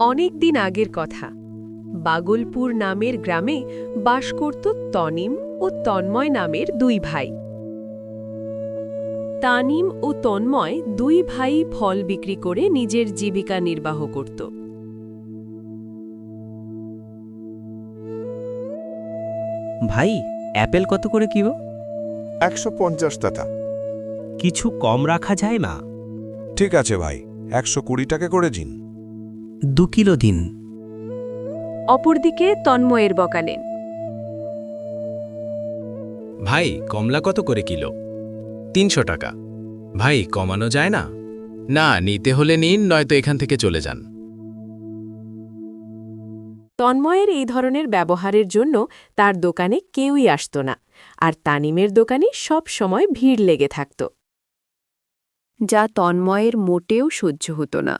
অনেক দিন আগের কথা। বাগলপুর নামের গ্রামে বাস করত তনিম ও তন্ময় নামের দুই ভাই। তানিম ও তন্ময় দুই ভাই ফল বিক্রি করে নিজের জীবিকা নির্বাহ করত। ভাই, অ্যাপেল কত করে কিলো? 150 টাকা। কিছু কম রাখা যায় না? ঠিক আছে ভাই, 120 টাকা করে দিন। 2 কিলো দিন। অপরদিকে তন্ময়ের বকালেন, ভাই, কমলা কত করে কিলো? 300 টাকা। ভাই, কমানো যায় না? না, নিতে হলে নিন, নয়তো এখান থেকে চলে যান। তন্ময়ের এই ধরনের ব্যবহারের জন্য তার দোকানে কেউই আসত না, আর তানিমের দোকানে সব সময় ভিড় লেগে থাকত, যা তন্ময়ের মোটেও সহ্য হতো না।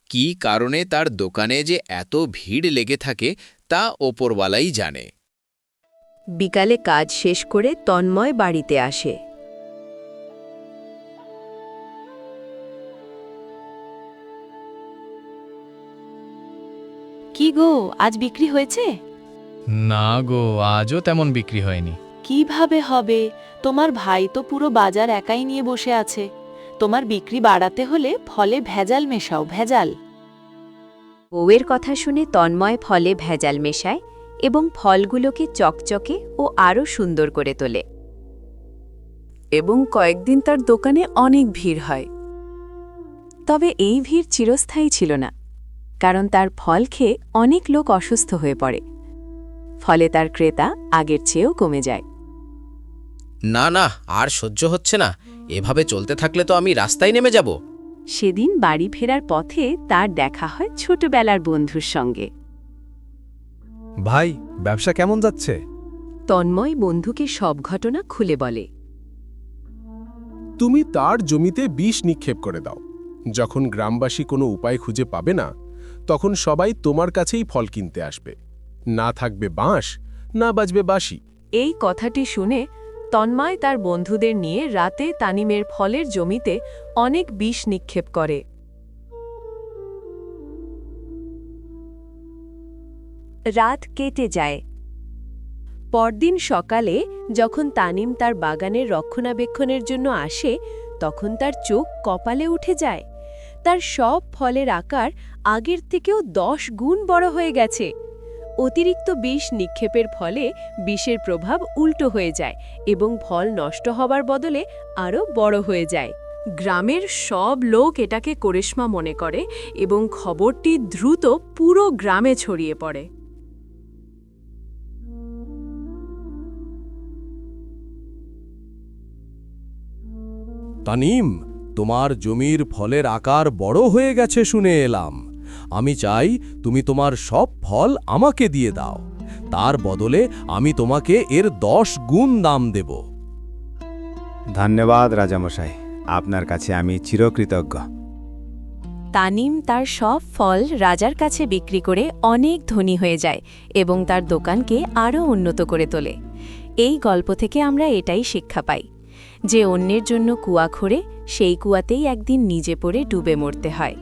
কী কারণে তার দোকানে যে এত ভিড় লেগে থাকে তা ওপরওয়ালাই জানে। বিকালে কাজ শেষ করে তন্ময় বাড়িতে আসে। কি গো, আজ বিক্রি হয়েছে? না গো, আজও তেমন বিক্রি হয়নি। কিভাবে হবে? তোমার ভাই তো পুরো বাজার একাই নিয়ে বসে আছে। তোমার বিক্রি বাড়াতে হলে ফলে ভেজাল মেশাও, ভেজাল। বউয়ের কথা শুনে তন্ময় ফলে ভেজাল মেশায় এবং ফলগুলোকে চকচকে ও আরও সুন্দর করে তোলে। এবং কয়েকদিন তার দোকানে অনেক ভিড় হয়। তবে এই ভিড় চিরস্থায়ী ছিল না, কারণ তার ফল খেয়ে অনেক লোক অসুস্থ হয়ে পড়ে। ফলে তার ক্রেতা আগের চেয়েও কমে যায়। না না, আর সহ্য হচ্ছে না। এভাবে চলতে থাকলে তো আমি রাস্তায় নেমে যাব। সেদিন বাড়ি ফেরার পথে তার দেখা হয় ছোটবেলার বন্ধুর সঙ্গে। ভাই, ব্যবসা কেমন যাচ্ছে? তন্ময় বন্ধুকে সব ঘটনা খুলে বলে। তুমি তার জমিতে বিষ নিক্ষেপ করে দাও। যখন গ্রামবাসী কোনো উপায় খুঁজে পাবে না, তখন সবাই তোমার কাছেই ফল কিনতে আসবে। না থাকবে বাঁশ, না বাজবে বাঁশি। এই কথাটি শুনে তন্ময় তার বন্ধুদের নিয়ে রাতে তানিমের ফলের জমিতে অনেক বিষ নিক্ষেপ করে। রাত কেটে যায়। পরদিন সকালে যখন তানিম তার বাগানের রক্ষণাবেক্ষণের জন্য আসে, তখন তার চোখ কপালে উঠে যায়। তার সব ফলের আকার আগের থেকেও 10 গুণ বড় হয়ে গেছে। অতিরিক্ত বিষ নিক্ষেপের ফলে বিষের প্রভাব উল্টো হয়ে যায় এবং ফল নষ্ট হবার বদলে আরও বড় হয়ে যায়। গ্রামের সব লোক এটাকে করিশ্মা মনে করে এবং খবরটি দ্রুত পুরো গ্রামে ছড়িয়ে পড়ে। তানিম, তোমার জমির ফলের আকার বড় হয়ে গেছে শুনে এলাম। আমি চাই তুমি তোমার সব ফল আমাকে দিয়ে দাও। তার বদলে আমি তোমাকে এর 10 গুণ দাম দেব। ধন্যবাদ রাজামশাই, আপনার কাছে আমি চিরকৃতজ্ঞ। তানিম তার সব ফল রাজার কাছে বিক্রি করে অনেক ধনী হয়ে যায় এবং তার দোকানকে আরও উন্নত করে তোলে। এই গল্প থেকে আমরা এটাই শিক্ষা পাই যে অন্যের জন্য কুয়া খোঁড়ে সেই কুয়াতেই একদিন নিজে পড়ে ডুবে মরতে হয়।